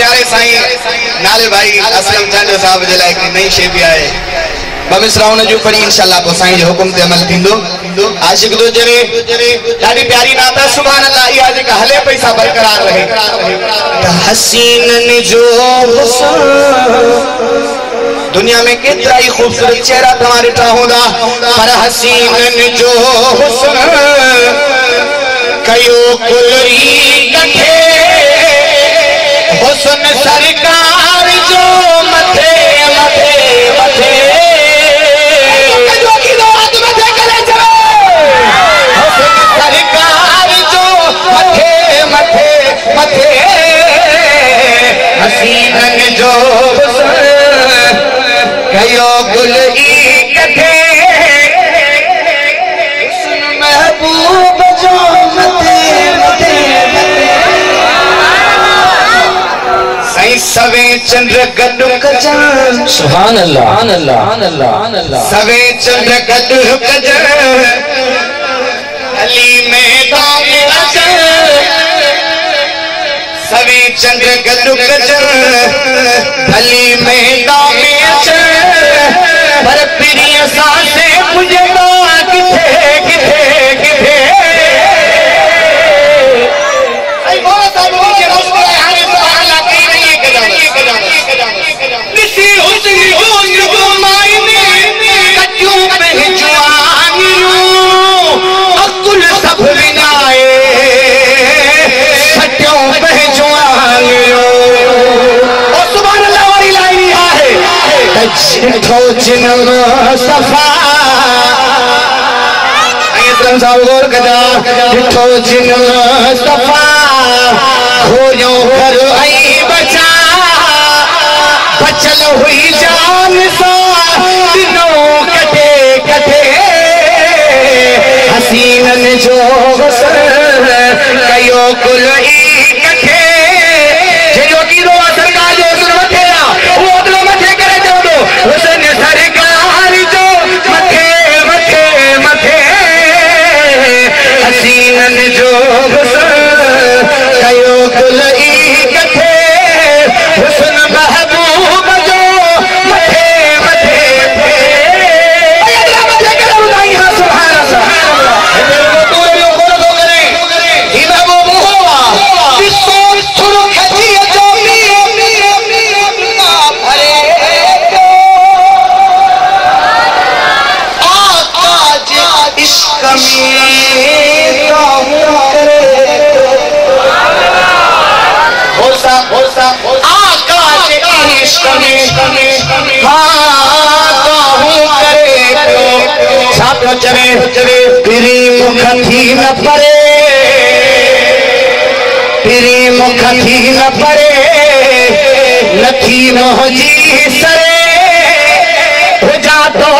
प्यारे साईं नाले भाई असलम चांडो साहब जे लाइ नई शे भी आए बमिसराउन जो पढ़ी इंशाल्लाह को साईं जो हुकुम ते अमल थींदो आशिक दो जरे ॾाढी प्यारी नात सुभान अल्लाह इहा जेका हले पैसा बरकरार रहे हसीनन जो दुनिया में केतरा ही खूबसूरत चेहरा तुम्हारे ॾिठा हूंदा पर हसीनन जो हुस्न कयो कुलरी कठे हुस्न सरकार जो मथे मथे मथे सरकार जो मथे मथे मथे हसीनन जो हुस्न कयो गुलरी कठे महबूब जो मथे मथे सही सवे चंद्र गडु कजन सुभान अल्लाह अल्लाह सवे चंद्र गडु कजन अली मैदान में अजन सवे चंद्र गडु कजन अली मैदान में अजन पर प्रिय सांसे पुजदा किथे किथे किथे आई बोला साहब मुझे मुस्कुराए हाने सुभान अल्लाह कहीं नहीं कजाना निसी हुस्न हुस्न गुमाई में कच्चू पहचानियो अकुल सब विनाए सच्चों पहचानियो और सुभान अल्लाह वाली लाइन है ठो जिन सफा इस्लाम साहब गौर कजा ठो जिन सफा खोयो कर आई बचा बचल हुई जान सा दिनों कटे कटे हसीनन जो कयो कुलई कटे जो की रो सरकार जो सुन मथे वो अदलो मथे करे दो हुसैन सरकार जो मथे मथे मथे हसीनन जो कयो कुलई कटे हुस्न महबूब जो मथे मथे अल्लाह मथे करे उदाई हां सुभान अल्लाह देखो तो ये बोलो करे ई महबूब हुआ किसको छुरो खची जो भरे आका जी इश्क में कहूं करे होसा आका के इश्क में हाँ कहूं करे छाप चरे पिरी मुख थी न परे पिरी मुख थी न परे लखी मोहजी सरे हो जा तो